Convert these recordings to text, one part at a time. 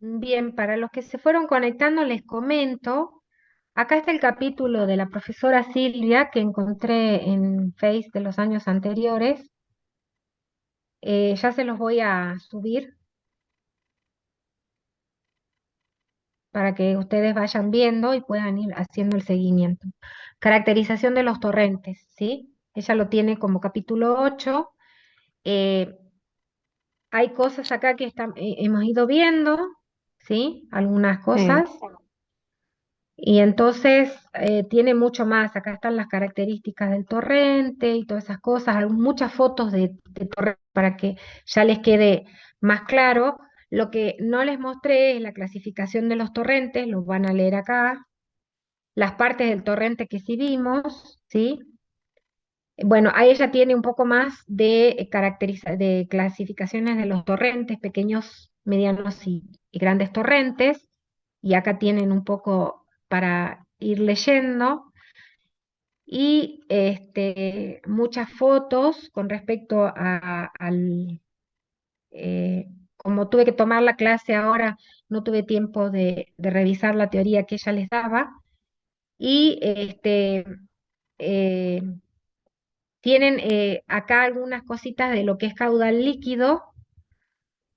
Bien, para los que se fueron conectando les comento, acá está el capítulo de la profesora Silvia que encontré en Face de los años anteriores. Ya se los voy a subir para que ustedes vayan viendo y puedan ir haciendo el seguimiento. Caracterización de los torrentes, ¿sí? Ella lo tiene como capítulo 8. Eh, Hay cosas acá que hemos ido viendo, ¿sí? Algunas Sí. cosas. Y entonces tiene mucho más. Acá están las características del torrente y todas esas cosas, muchas fotos de torrente para que ya les quede más claro. Lo que no les mostré es la clasificación de los torrentes, los van a leer acá, las partes del torrente que sí vimos, ¿sí? Bueno, ahí ella tiene un poco más de, de clasificaciones de los torrentes, pequeños, medianos y grandes torrentes, y acá tienen un poco para ir leyendo, y muchas fotos con respecto como tuve que tomar la clase ahora, no tuve tiempo de revisar la teoría que ella les daba, y eh, tienen acá algunas cositas de lo que es caudal líquido,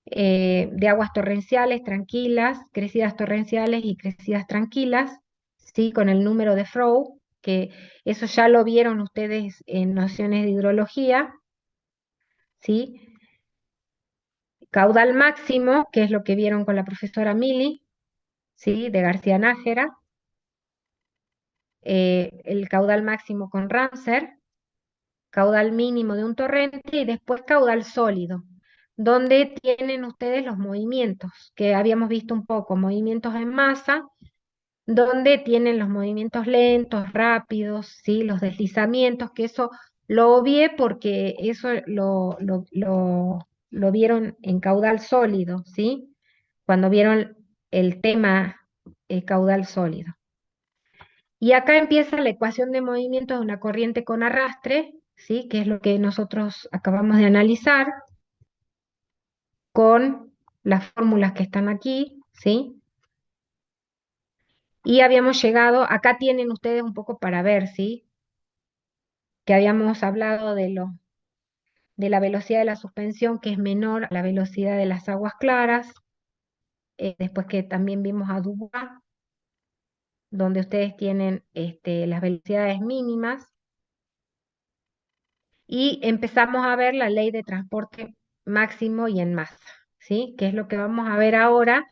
de aguas torrenciales tranquilas, crecidas torrenciales y crecidas tranquilas, ¿sí? Con el número de Froh, que eso ya lo vieron ustedes en nociones de hidrología, ¿sí? Caudal máximo, que es lo que vieron con la profesora Mili, ¿sí? De García Nájera, el caudal máximo con Ramser, caudal mínimo de un torrente y después caudal sólido, donde tienen ustedes los movimientos, que habíamos visto un poco, movimientos en masa, donde tienen los movimientos lentos, rápidos, ¿sí? Los deslizamientos, que eso lo obvié porque eso lo vieron en caudal sólido, ¿sí? Cuando vieron el tema caudal sólido. Y acá empieza la ecuación de movimiento de una corriente con arrastre, ¿sí? Que es lo que nosotros acabamos de analizar con las fórmulas que están aquí, ¿sí? Y habíamos llegado, acá tienen ustedes un poco para ver, ¿sí? Que habíamos hablado de la velocidad de la suspensión, que es menor a la velocidad de las aguas claras, después que también vimos a Dubois, donde ustedes tienen las velocidades mínimas, y empezamos a ver la ley de transporte máximo y en masa, ¿sí? Que es lo que vamos a ver ahora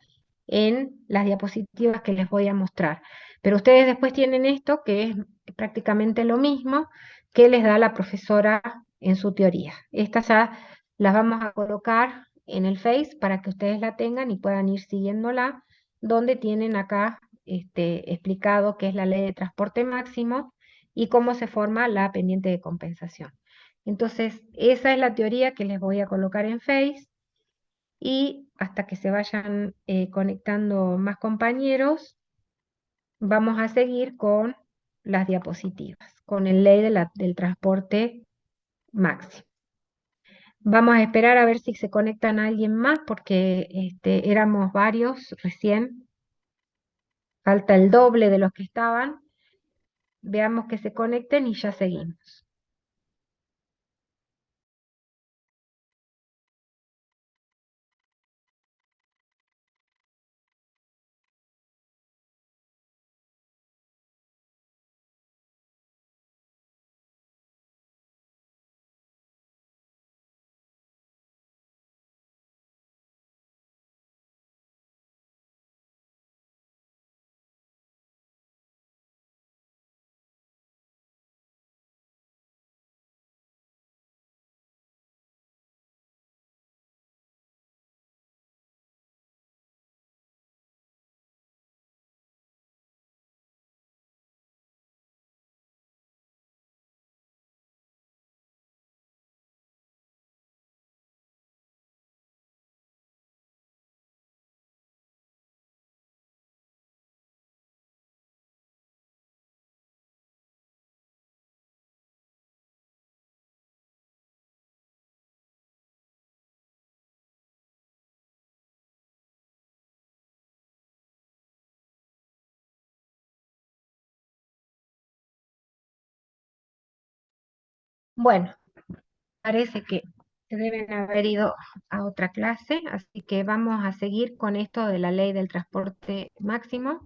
en las diapositivas que les voy a mostrar. Pero ustedes después tienen esto, que es prácticamente lo mismo que les da la profesora en su teoría. Estas ya las vamos a colocar en el Face para que ustedes la tengan y puedan ir siguiéndola, donde tienen acá explicado qué es la ley de transporte máximo y cómo se forma la pendiente de compensación. Entonces, esa es la teoría que les voy a colocar en Face, y hasta que se vayan conectando más compañeros, vamos a seguir con las diapositivas, con el ley del transporte máximo. Vamos a esperar a ver si se conectan alguien más, porque éramos varios recién, falta el doble de los que estaban. Veamos que se conecten y ya seguimos. Bueno, parece que se deben haber ido a otra clase, así que vamos a seguir con esto de la ley del transporte máximo.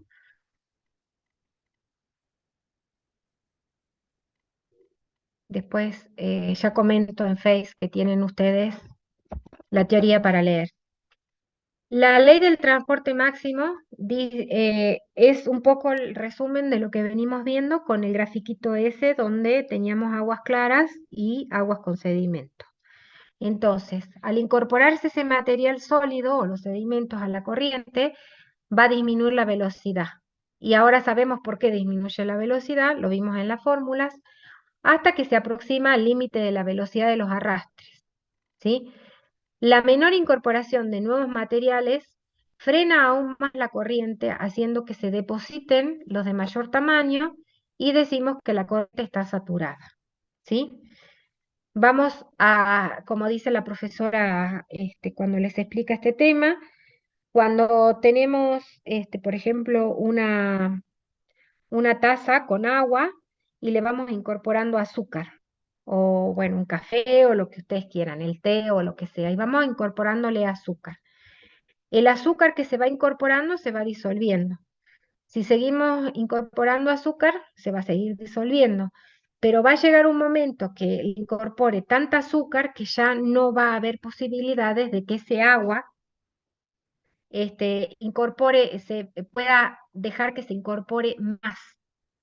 Después ya comento en Face que tienen ustedes la teoría para leer. La ley del transporte máximo es un poco el resumen de lo que venimos viendo con el grafiquito ese donde teníamos aguas claras y aguas con sedimento. Entonces, al incorporarse ese material sólido o los sedimentos a la corriente, va a disminuir la velocidad. Y ahora sabemos por qué disminuye la velocidad, lo vimos en las fórmulas, hasta que se aproxima al límite de la velocidad de los arrastres, ¿sí? La menor incorporación de nuevos materiales frena aún más la corriente, haciendo que se depositen los de mayor tamaño y decimos que la corriente está saturada, ¿sí? Vamos a, como dice la profesora cuando les explica este tema, cuando tenemos, por ejemplo, una taza con agua y le vamos incorporando azúcar, o bueno, un café o lo que ustedes quieran, el té o lo que sea, y vamos incorporándole azúcar. El azúcar que se va incorporando se va disolviendo. Si seguimos incorporando azúcar, se va a seguir disolviendo, pero va a llegar un momento que incorpore tanta azúcar que ya no va a haber posibilidades de que ese agua pueda dejar que se incorpore más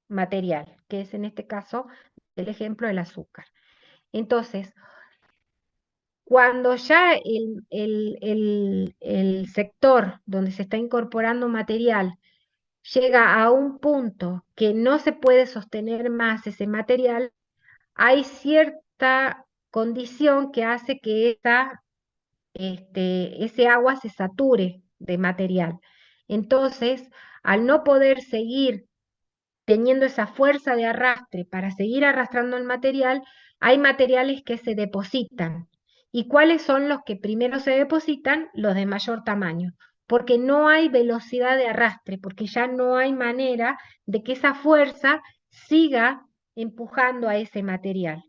material, que es en este caso el ejemplo del azúcar. Entonces, cuando ya el sector donde se está incorporando material llega a un punto que no se puede sostener más ese material, hay cierta condición que hace que ese agua se sature de material. Entonces, al no poder seguir teniendo esa fuerza de arrastre para seguir arrastrando el material, hay materiales que se depositan. ¿Y cuáles son los que primero se depositan? Los de mayor tamaño, porque no hay velocidad de arrastre, porque ya no hay manera de que esa fuerza siga empujando a ese material.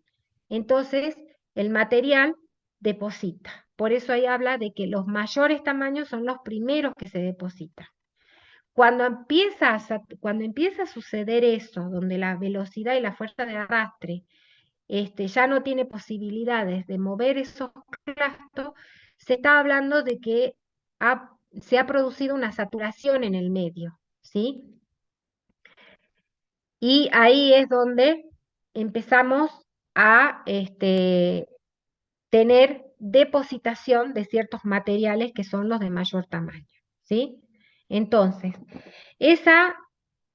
Entonces, el material deposita. Por eso ahí habla de que los mayores tamaños son los primeros que se depositan. Cuando empieza a suceder eso, donde la velocidad y la fuerza de arrastre ya no tiene posibilidades de mover esos plásticos, se está hablando de que se ha producido una saturación en el medio, ¿sí? Y ahí es donde empezamos a tener depositación de ciertos materiales que son los de mayor tamaño, ¿sí? Entonces, esa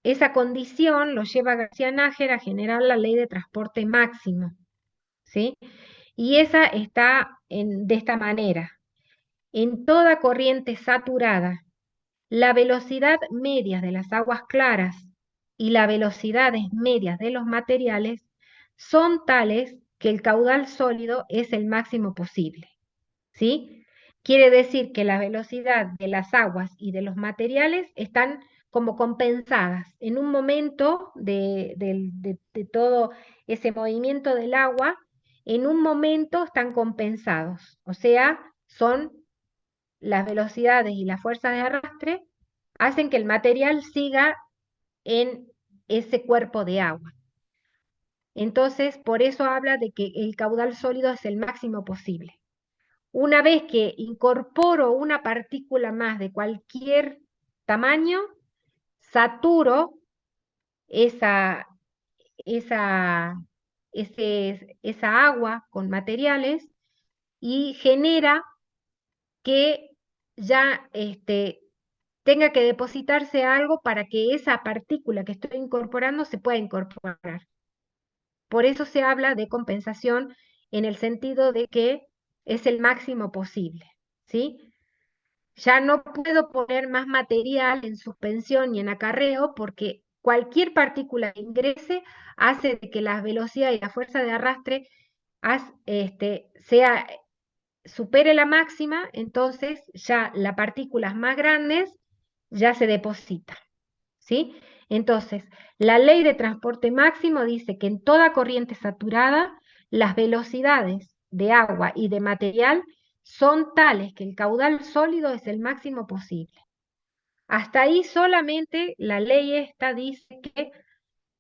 esa condición lo lleva a García Nájera a generar la ley de transporte máximo, ¿sí? Y esa está de esta manera. En toda corriente saturada, la velocidad media de las aguas claras y las velocidades medias de los materiales son tales que el caudal sólido es el máximo posible, ¿sí? Quiere decir que la velocidad de las aguas y de los materiales están como compensadas. En un momento de todo ese movimiento del agua, en un momento están compensados, o sea, son las velocidades y las fuerzas de arrastre hacen que el material siga en ese cuerpo de agua. Entonces, por eso habla de que el caudal sólido es el máximo posible. Una vez que incorporo una partícula más de cualquier tamaño, saturo esa, esa, esa agua con materiales y genera que ya tenga que depositarse algo para que esa partícula que estoy incorporando se pueda incorporar. Por eso se habla de compensación en el sentido de que es el máximo posible, ¿sí? Ya no puedo poner más material en suspensión y en acarreo porque cualquier partícula que ingrese hace de que la velocidad y la fuerza de arrastre supere la máxima, entonces ya las partículas más grandes ya se depositan, ¿sí? Entonces, la ley de transporte máximo dice que en toda corriente saturada las velocidades de agua y de material son tales que el caudal sólido es el máximo posible. Hasta ahí solamente la ley esta dice que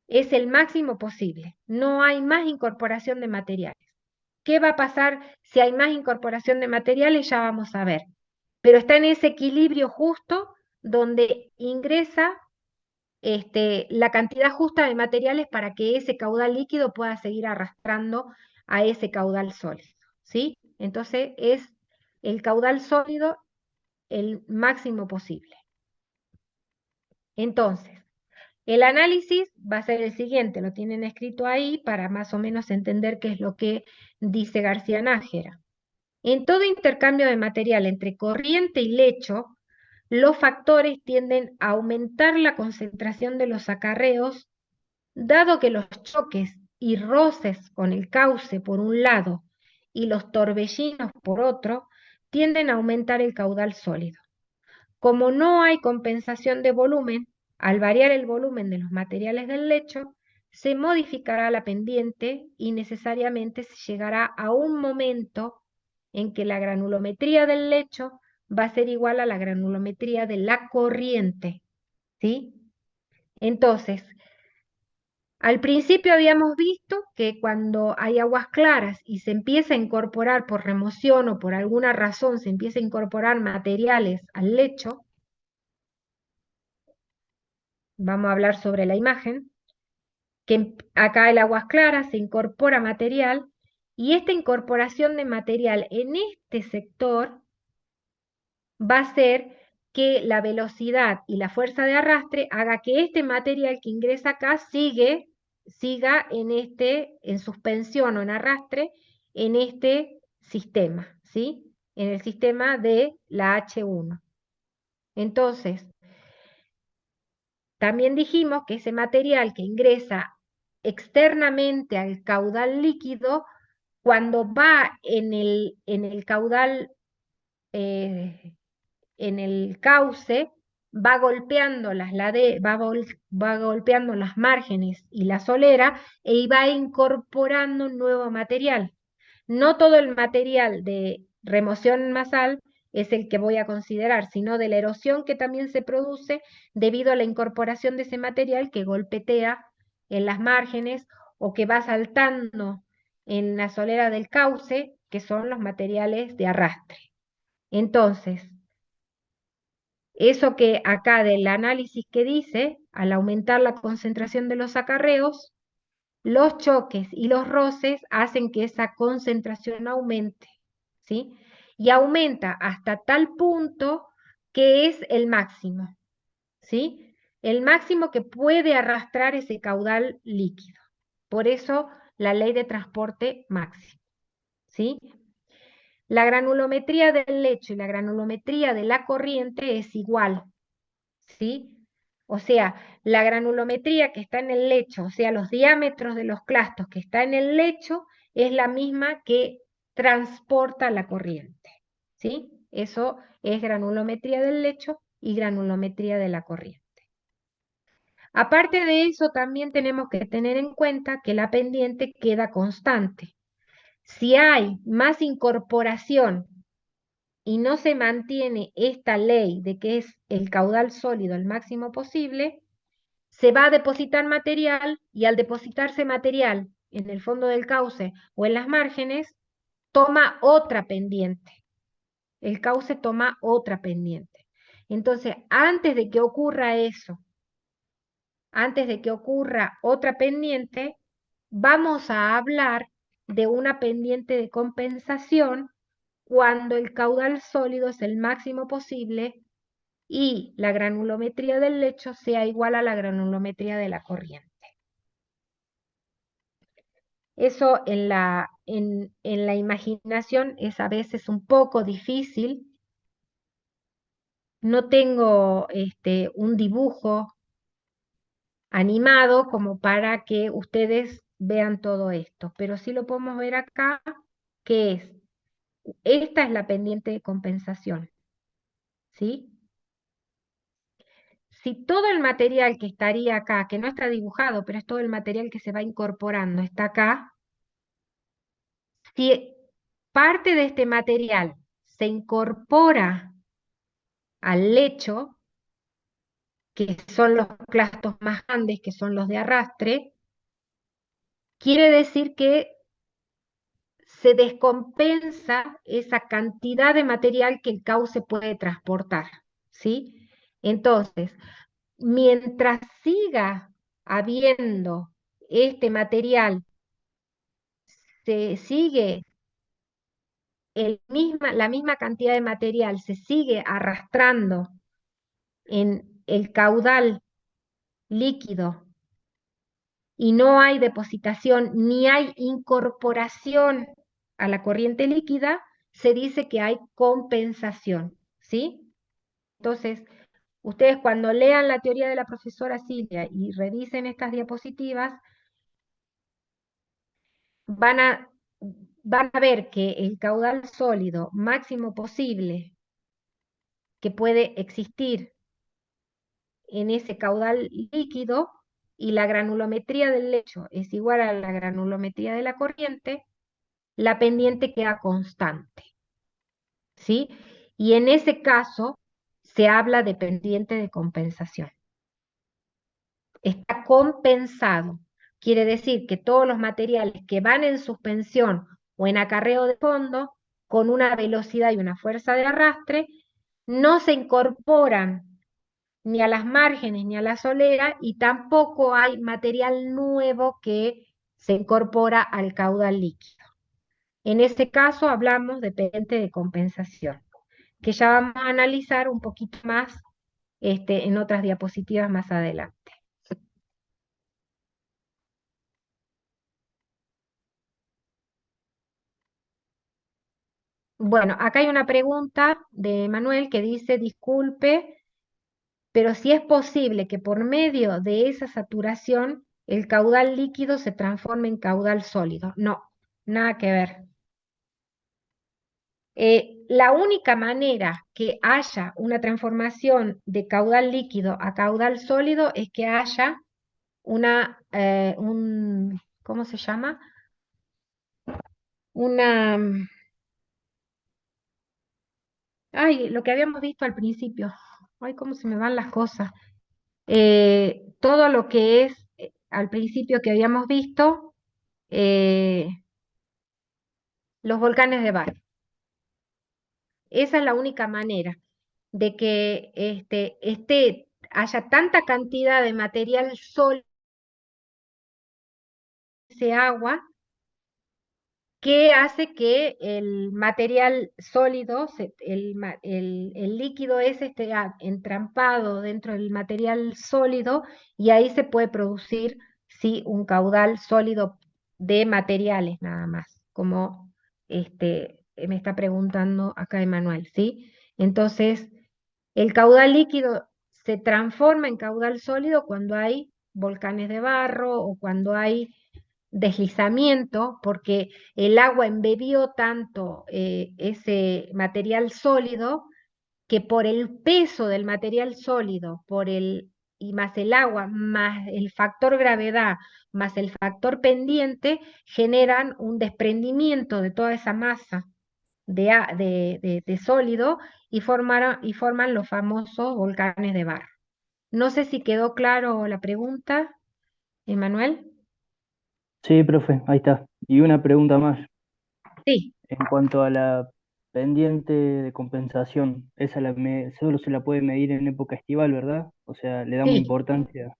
es el máximo posible. No hay más incorporación de materiales. ¿Qué va a pasar si hay más incorporación de materiales? Ya vamos a ver. Pero está en ese equilibrio justo donde ingresa la cantidad justa de materiales para que ese caudal líquido pueda seguir arrastrando a ese caudal sólido, ¿sí? Entonces es el caudal sólido el máximo posible. Entonces, el análisis va a ser el siguiente, lo tienen escrito ahí para más o menos entender qué es lo que dice García Nájera. En todo intercambio de material entre corriente y lecho, los factores tienden a aumentar la concentración de los acarreos, dado que los choques y roces con el cauce por un lado y los torbellinos por otro tienden a aumentar el caudal sólido. Como no hay compensación de volumen, al variar el volumen de los materiales del lecho, se modificará la pendiente y necesariamente se llegará a un momento en que la granulometría del lecho va a ser igual a la granulometría de la corriente, ¿sí? Entonces, al principio habíamos visto que cuando hay aguas claras y se empieza a incorporar por remoción o por alguna razón se empieza a incorporar materiales al lecho, vamos a hablar sobre la imagen, que acá el aguas claras se incorpora material y esta incorporación de material en este sector va a ser que la velocidad y la fuerza de arrastre haga que este material que ingresa acá siga en suspensión o en arrastre en este sistema, ¿sí? En el sistema de la H1. Entonces, también dijimos que ese material que ingresa externamente al caudal líquido, cuando va en el caudal, eh, en el cauce, va golpeando va golpeando las márgenes y la solera y va incorporando un nuevo material. No todo el material de remoción masal es el que voy a considerar, sino de la erosión que también se produce debido a la incorporación de ese material que golpetea en las márgenes o que va saltando en la solera del cauce, que son los materiales de arrastre. Entonces, eso que acá del análisis que dice, al aumentar la concentración de los acarreos, los choques y los roces hacen que esa concentración aumente, ¿sí? Y aumenta hasta tal punto que es el máximo, ¿sí? El máximo que puede arrastrar ese caudal líquido. Por eso la ley de transporte máximo, ¿sí? La granulometría del lecho y la granulometría de la corriente es igual, ¿sí? O sea, la granulometría que está en el lecho, o sea, los diámetros de los clastos que está en el lecho, es la misma que transporta la corriente, ¿sí? Eso es granulometría del lecho y granulometría de la corriente. Aparte de eso, también tenemos que tener en cuenta que la pendiente queda constante. Si hay más incorporación y no se mantiene esta ley de que es el caudal sólido el máximo posible, se va a depositar material y al depositarse material en el fondo del cauce o en las márgenes, toma otra pendiente. El cauce toma otra pendiente. Entonces, antes de que ocurra eso, antes de que ocurra otra pendiente, vamos a hablar de una pendiente de compensación cuando el caudal sólido es el máximo posible y la granulometría del lecho sea igual a la granulometría de la corriente. Eso en la imaginación es a veces un poco difícil. No tengo un dibujo animado como para que ustedes vean todo esto, pero sí lo podemos ver acá, que esta es la pendiente de compensación, ¿sí? Si todo el material que estaría acá, que no está dibujado, pero es todo el material que se va incorporando, está acá, Si parte de este material se incorpora al lecho, que son los clastos más grandes, que son los de arrastre, quiere decir que se descompensa esa cantidad de material que el cauce puede transportar, ¿sí? Entonces, mientras siga habiendo este material, se sigue la misma cantidad de material, se sigue arrastrando en el caudal líquido y no hay depositación ni hay incorporación a la corriente líquida, se dice que hay compensación, ¿sí? Entonces, ustedes cuando lean la teoría de la profesora Silvia y revisen estas diapositivas, van a, van a ver que el caudal sólido máximo posible que puede existir en ese caudal líquido y la granulometría del lecho es igual a la granulometría de la corriente, la pendiente queda constante, ¿sí? Y en ese caso se habla de pendiente de compensación. Está compensado. Quiere decir que todos los materiales que van en suspensión o en acarreo de fondo, con una velocidad y una fuerza de arrastre, no se incorporan ni a las márgenes ni a la solera y tampoco hay material nuevo que se incorpora al caudal líquido. En este caso hablamos de pendiente de compensación, que ya vamos a analizar un poquito más en otras diapositivas más adelante. Bueno, acá hay una pregunta de Manuel que dice, disculpe, pero si es posible que por medio de esa saturación el caudal líquido se transforme en caudal sólido. No, nada que ver. La única manera que haya una transformación de caudal líquido a caudal sólido es que haya ¿cómo se llama? Una, lo que habíamos visto al principio. Ay, cómo se me van las cosas. Todo lo que es al principio que habíamos visto, eh, los volcanes de barro. Esa es la única manera de que haya tanta cantidad de material sólido, ese agua, que hace que el material sólido, el líquido ese esté entrampado dentro del material sólido y ahí se puede producir, sí, un caudal sólido de materiales nada más, como me está preguntando acá Emanuel, ¿sí? Entonces, el caudal líquido se transforma en caudal sólido cuando hay volcanes de barro o cuando hay deslizamiento, porque el agua embebió tanto ese material sólido que por el peso del material sólido, y más el agua, más el factor gravedad, más el factor pendiente, generan un desprendimiento de toda esa masa de sólido y forman los famosos volcanes de barro. No sé si quedó claro la pregunta, Emanuel. Sí, profe, ahí está. Y una pregunta más. Sí, En cuanto a la pendiente de compensación, solo se la puede medir en época estival, ¿verdad? O sea, le damos sí. importancia.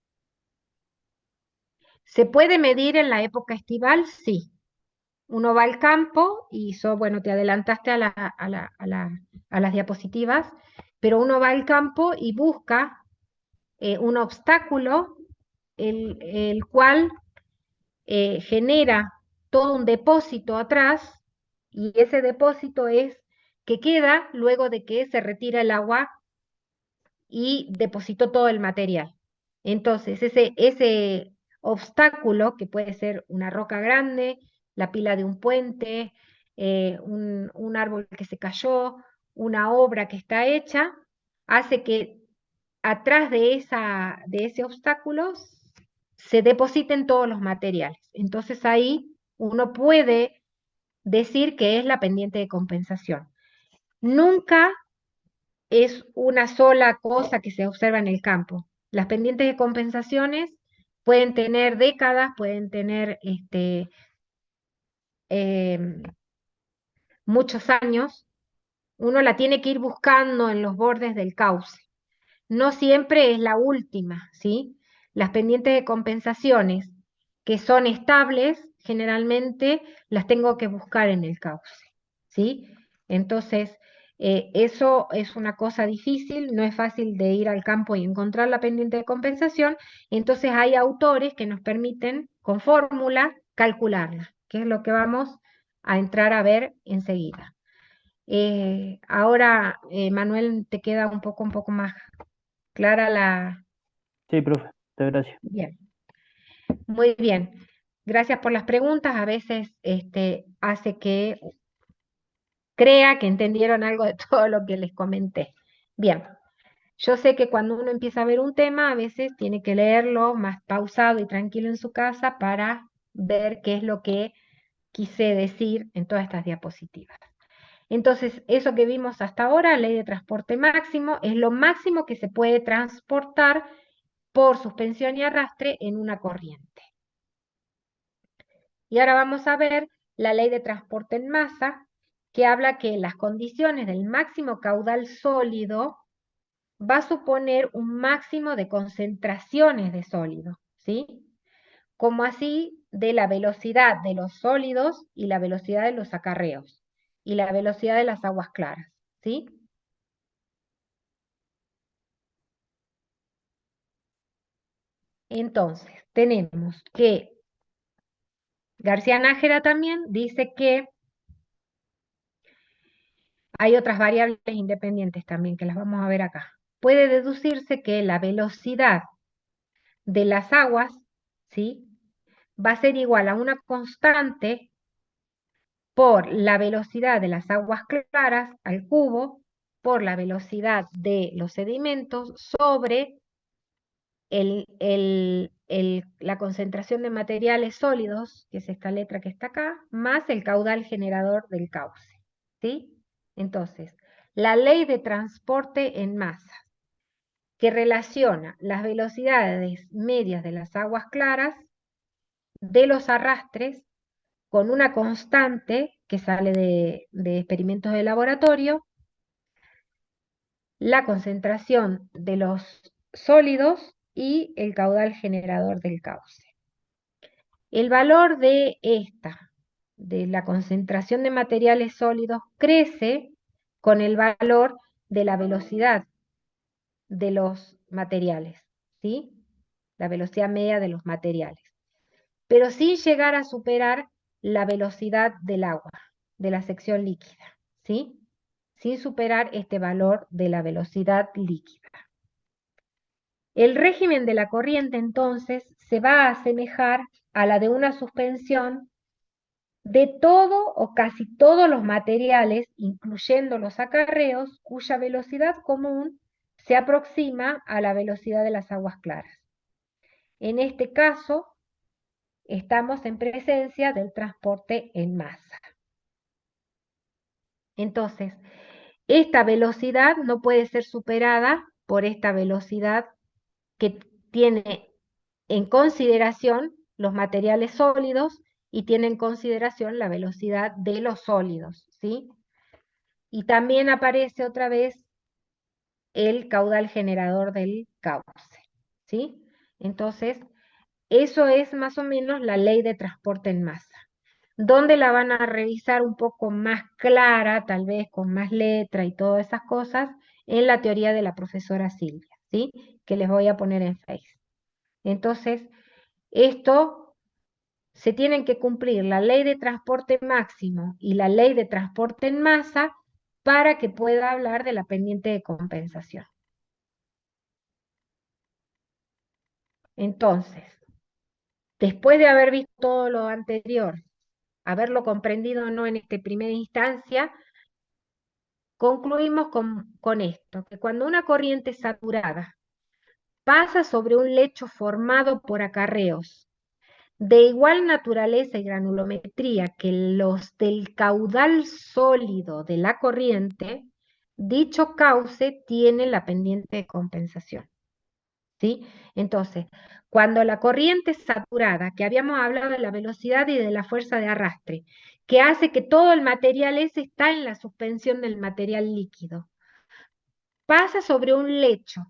¿Se puede medir en la época estival? Sí. Uno va al campo y bueno, te adelantaste a las diapositivas, pero uno va al campo y busca un obstáculo el cual genera todo un depósito atrás y ese depósito es que queda luego de que se retira el agua y depositó todo el material. Entonces, ese obstáculo, que puede ser una roca grande, la pila de un puente, un árbol que se cayó, una obra que está hecha, hace que atrás de ese obstáculo se depositen todos los materiales. Entonces ahí uno puede decir que es la pendiente de compensación. Nunca es una sola cosa que se observa en el campo. Las pendientes de compensaciones pueden tener décadas, pueden tener em, muchos años. Uno la tiene que ir buscando en los bordes del cauce. No siempre es la última, ¿sí? Las pendientes de compensaciones que son estables, generalmente las tengo que buscar en el cauce, ¿sí? Entonces, eso es una cosa difícil, no es fácil de ir al campo y encontrar la pendiente de compensación, entonces hay autores que nos permiten con fórmula calcularla, que es lo que vamos a entrar a ver enseguida. Ahora, Manuel, te queda un poco más clara la... Sí, profe, muchas gracias. Bien, muy bien. Gracias por las preguntas. A veces hace que crea que entendieron algo de todo lo que les comenté. Bien, yo sé que cuando uno empieza a ver un tema, a veces tiene que leerlo más pausado y tranquilo en su casa para ver qué es lo que quise decir en todas estas diapositivas. Entonces, eso que vimos hasta ahora, ley de transporte máximo, es lo máximo que se puede transportar por suspensión y arrastre en una corriente. Y ahora vamos a ver la ley de transporte en masa, que habla que las condiciones del máximo caudal sólido va a suponer un máximo de concentraciones de sólido, ¿sí? Como así de la velocidad de los sólidos y la velocidad de los acarreos y la velocidad de las aguas claras, ¿sí? Entonces, tenemos que García Nájera también dice que hay otras variables independientes también que las vamos a ver acá. Puede deducirse que la velocidad de las aguas, ¿sí? Va a ser igual a una constante por la velocidad de las aguas claras al cubo por la velocidad de los sedimentos sobre la concentración de materiales sólidos, que es esta letra que está acá, más el caudal generador del cauce, ¿sí? Entonces, la ley de transporte en masa, que relaciona las velocidades medias de las aguas claras de los arrastres con una constante que sale de experimentos de laboratorio, la concentración de los sólidos y el caudal generador del cauce. El valor de la concentración de materiales sólidos, crece con el valor de la velocidad de los materiales, ¿sí? La velocidad media de los materiales, pero sin llegar a superar la velocidad del agua, de la sección líquida, ¿sí? Sin superar este valor de la velocidad líquida. El régimen de la corriente entonces se va a asemejar a la de una suspensión de todo o casi todos los materiales, incluyendo los acarreos, cuya velocidad común se aproxima a la velocidad de las aguas claras. En este caso, estamos en presencia del transporte en masa. Entonces, esta velocidad no puede ser superada por esta velocidad que tiene en consideración los materiales sólidos y tiene en consideración la velocidad de los sólidos, ¿sí? Y también aparece otra vez el caudal generador del cauce, ¿sí? Entonces, eso es más o menos la ley de transporte en masa. ¿Dónde la van a revisar un poco más clara, tal vez con más letra y todas esas cosas? En la teoría de la profesora Silvia, ¿sí? Que les voy a poner en Face. Entonces, esto se tienen que cumplir la ley de transporte máximo y la ley de transporte en masa para que pueda hablar de la pendiente de compensación. Entonces, después de haber visto todo lo anterior, haberlo comprendido o no en esta primera instancia, concluimos con esto, que cuando una corriente saturada pasa sobre un lecho formado por acarreos de igual naturaleza y granulometría que los del caudal sólido de la corriente, dicho cauce tiene la pendiente de compensación. ¿Sí? Entonces, cuando la corriente es saturada, que habíamos hablado de la velocidad y de la fuerza de arrastre, que hace que todo el material ese está en la suspensión del material líquido, pasa sobre un lecho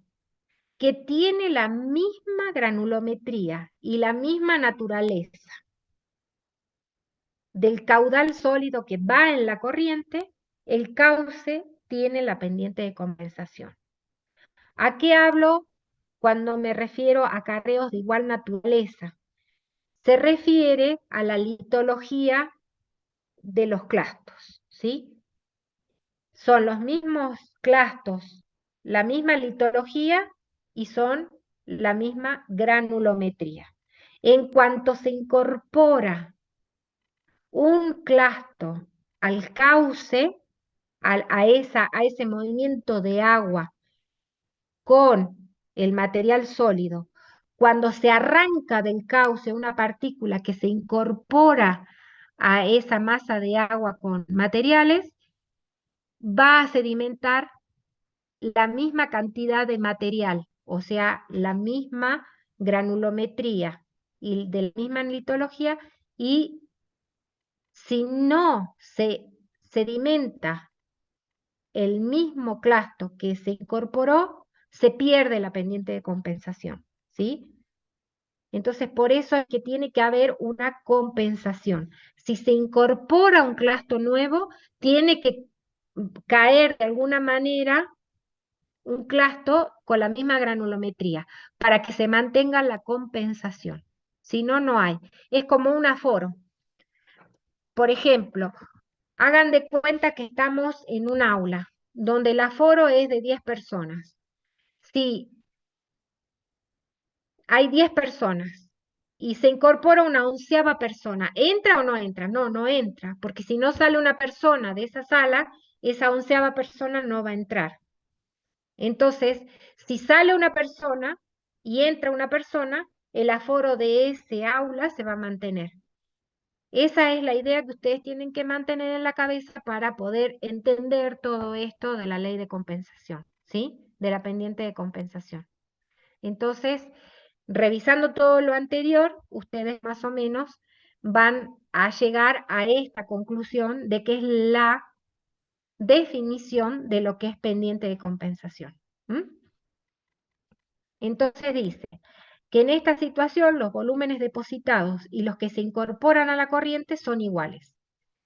que tiene la misma granulometría y la misma naturaleza del caudal sólido que va en la corriente, el cauce tiene la pendiente de compensación. ¿A qué hablo cuando me refiero a acarreos de igual naturaleza? Se refiere a la litología de los clastos, ¿sí? Son los mismos clastos, la misma litología y son la misma granulometría. En cuanto se incorpora un clasto al cauce, a ese movimiento de agua con el material sólido, cuando se arranca del cauce una partícula que se incorpora a esa masa de agua con materiales, va a sedimentar la misma cantidad de material, o sea, la misma granulometría y de la misma litología, y si no se sedimenta el mismo clasto que se incorporó, se pierde la pendiente de compensación, ¿sí? Entonces, por eso es que tiene que haber una compensación. Si se incorpora un clasto nuevo, tiene que caer de alguna manera un clasto con la misma granulometría para que se mantenga la compensación. Si no, no hay. Es como un aforo. Por ejemplo, hagan de cuenta que estamos en un aula donde el aforo es de 10 personas. Si hay 10 personas y se incorpora una onceava persona, ¿entra o no entra? No, no entra, porque si no sale una persona de esa sala, esa onceava persona no va a entrar. Entonces, si sale una persona y entra una persona, el aforo de ese aula se va a mantener. Esa es la idea que ustedes tienen que mantener en la cabeza para poder entender todo esto de la ley de compensación, ¿sí? De la pendiente de compensación. Entonces, revisando todo lo anterior, ustedes más o menos van a llegar a esta conclusión de que es la definición de lo que es pendiente de compensación. ¿Mm? Entonces dice que en esta situación los volúmenes depositados y los que se incorporan a la corriente son iguales,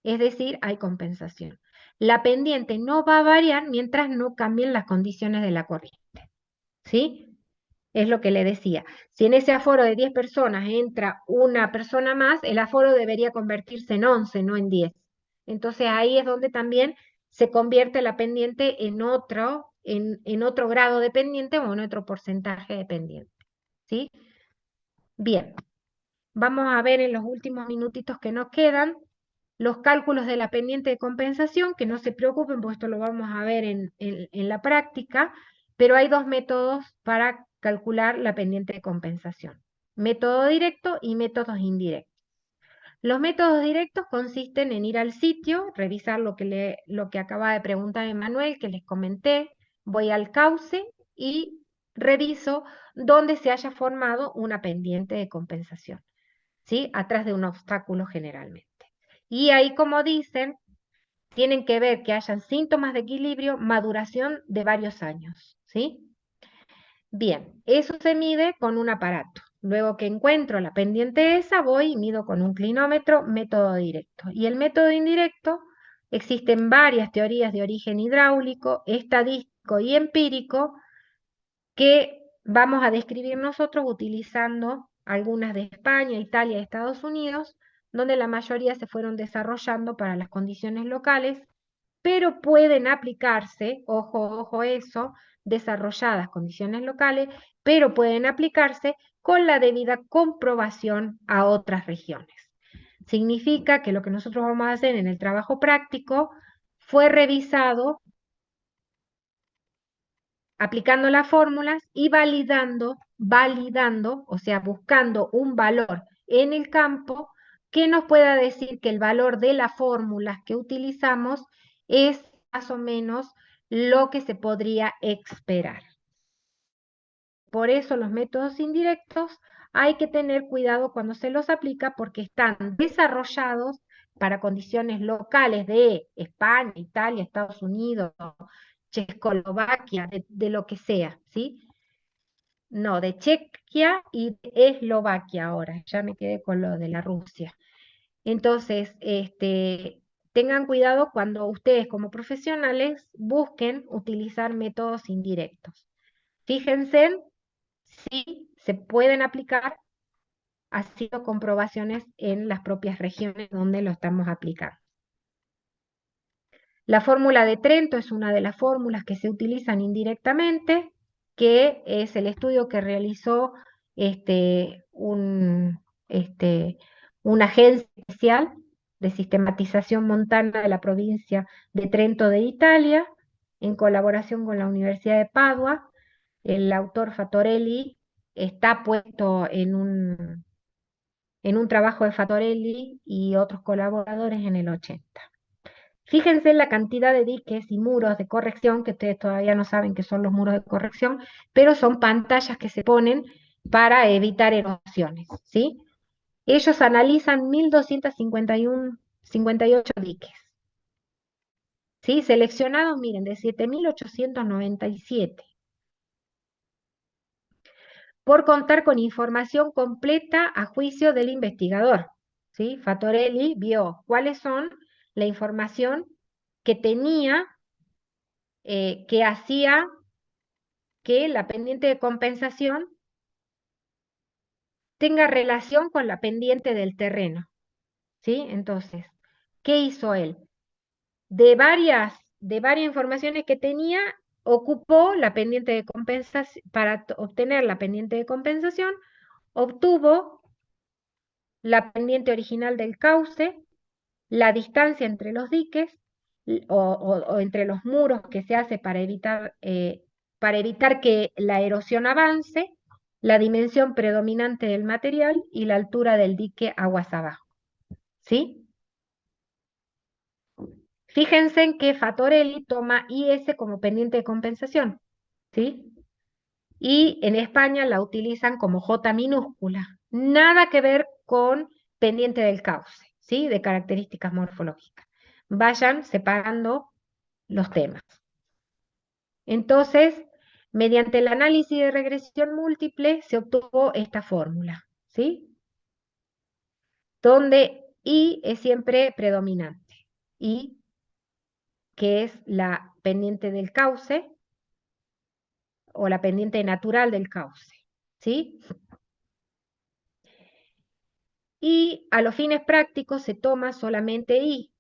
es decir, hay compensación. La pendiente no va a variar mientras no cambien las condiciones de la corriente, ¿sí? Es lo que le decía. Si en ese aforo de 10 personas entra una persona más, el aforo debería convertirse en 11, no en 10. Entonces ahí es donde también se convierte la pendiente en otro grado de pendiente o en otro porcentaje de pendiente. ¿Sí? Bien, vamos a ver en los últimos minutitos que nos quedan los cálculos de la pendiente de compensación, que no se preocupen, porque esto lo vamos a ver en la práctica, pero hay dos métodos para calcular la pendiente de compensación. Método directo y métodos indirectos. Los métodos directos consisten en ir al sitio, revisar lo que acaba de preguntar Emanuel, que les comenté, voy al cauce y reviso dónde se haya formado una pendiente de compensación, ¿sí? Atrás de un obstáculo generalmente. Y ahí, como dicen, tienen que ver que hayan síntomas de equilibrio, maduración de varios años, ¿sí? Bien, eso se mide con un aparato. Luego que encuentro la pendiente esa, voy y mido con un clinómetro, método directo. Y el método indirecto, existen varias teorías de origen hidráulico, estadístico y empírico que vamos a describir nosotros utilizando algunas de España, Italia y Estados Unidos, donde la mayoría se fueron desarrollando para las condiciones locales, pero pueden aplicarse, ojo, ojo eso, desarrolladas condiciones locales, pero pueden aplicarse con la debida comprobación a otras regiones. Significa que lo que nosotros vamos a hacer en el trabajo práctico fue revisado aplicando las fórmulas y validando, o sea, buscando un valor en el campo que nos pueda decir que el valor de las fórmulas que utilizamos es más o menos lo que se podría esperar. Por eso los métodos indirectos hay que tener cuidado cuando se los aplica porque están desarrollados para condiciones locales de España, Italia, Estados Unidos, Checoslovaquia, de lo que sea, ¿sí? No, de Chequia y de Eslovaquia ahora, ya me quedé con lo de la Rusia. Entonces, tengan cuidado cuando ustedes como profesionales busquen utilizar métodos indirectos. Fíjense si se pueden aplicar haciendo comprobaciones en las propias regiones donde lo estamos aplicando. La fórmula de Trento es una de las fórmulas que se utilizan indirectamente, que es el estudio que realizó este, un, una agencia especial de sistematización montana de la provincia de Trento de Italia, en colaboración con la Universidad de Padua. El autor Fattorelli está puesto en un trabajo de Fattorelli y otros colaboradores en el 80. Fíjense en la cantidad de diques y muros de corrección, que ustedes todavía no saben qué son los muros de corrección, pero son pantallas que se ponen para evitar erosiones, ¿sí? Ellos analizan 1.258 diques, ¿sí? Seleccionados, miren, de 7.897, por contar con información completa a juicio del investigador, ¿sí? Fattorelli vio cuáles son la información que tenía, que hacía que la pendiente de compensación tenga relación con la pendiente del terreno, ¿sí? Entonces, ¿qué hizo él? De varias informaciones que tenía, ocupó la pendiente de compensación, para obtener la pendiente de compensación, obtuvo la pendiente original del cauce, la distancia entre los diques o entre los muros que se hace para evitar que la erosión avance, la dimensión predominante del material y la altura del dique aguas abajo. ¿Sí? Fíjense en que Fattorelli toma IS como pendiente de compensación. ¿Sí? Y en España la utilizan como J minúscula. Nada que ver con pendiente del cauce, ¿sí? De características morfológicas. Vayan separando los temas. Entonces, mediante el análisis de regresión múltiple se obtuvo esta fórmula, ¿sí? Donde I es siempre predominante. I, que es la pendiente del cauce o la pendiente natural del cauce, ¿sí? Y a los fines prácticos se toma solamente I,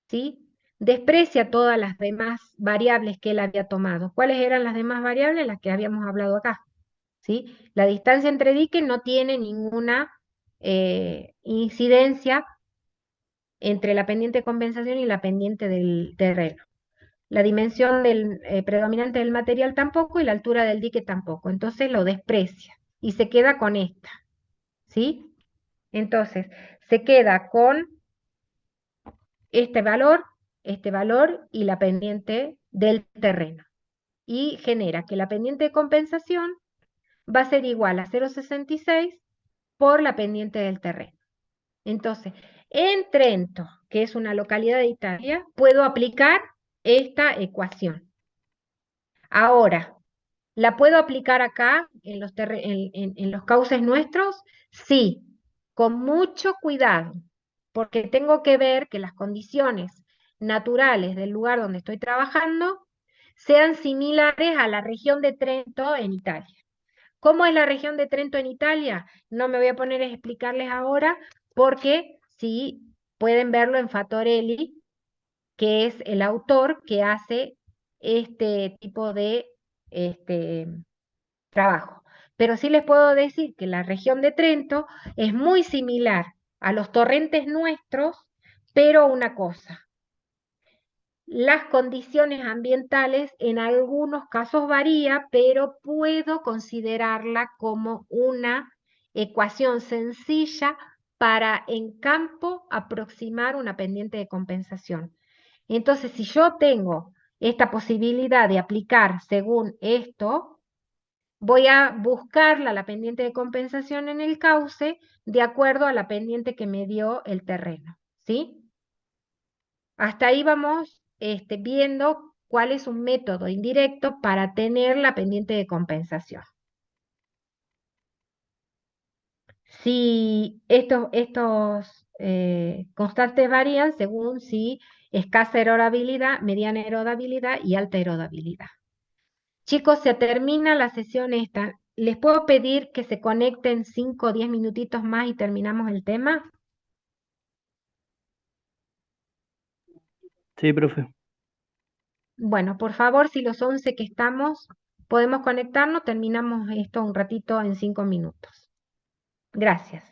¿sí? Desprecia todas las demás variables que él había tomado. ¿Cuáles eran las demás variables? Las que habíamos hablado acá, ¿sí? La distancia entre diques no tiene ninguna incidencia entre la pendiente de compensación y la pendiente del terreno. La dimensión predominante del material tampoco y la altura del dique tampoco. Entonces lo desprecia y se queda con esta, ¿sí? Entonces, se queda con este valor, este valor y la pendiente del terreno. Y genera que la pendiente de compensación va a ser igual a 0,66 por la pendiente del terreno. Entonces, en Trento, que es una localidad de Italia, puedo aplicar esta ecuación. Ahora, ¿la puedo aplicar acá en los cauces nuestros? Sí, con mucho cuidado, porque tengo que ver que las condiciones naturales del lugar donde estoy trabajando sean similares a la región de Trento en Italia. ¿Cómo es la región de Trento en Italia? No me voy a poner a explicarles ahora, porque sí pueden verlo en Fattorelli, que es el autor que hace este tipo de este, trabajo. Pero sí les puedo decir que la región de Trento es muy similar a los torrentes nuestros, pero una cosa, las condiciones ambientales en algunos casos varía, pero puedo considerarla como una ecuación sencilla para en campo aproximar una pendiente de compensación. Entonces, si yo tengo esta posibilidad de aplicar según esto, voy a buscarla, la pendiente de compensación en el cauce, de acuerdo a la pendiente que me dio el terreno, ¿sí? Hasta ahí vamos viendo cuál es un método indirecto para tener la pendiente de compensación. Si estos constantes varían según si escasa erodabilidad, mediana erodabilidad y alta erodabilidad. Chicos, se termina la sesión esta. ¿Les puedo pedir que se conecten 5 o 10 minutitos más y terminamos el tema? Sí, profe. Bueno, por favor, si los 11 que estamos podemos conectarnos, terminamos esto un ratito en 5 minutos. Gracias.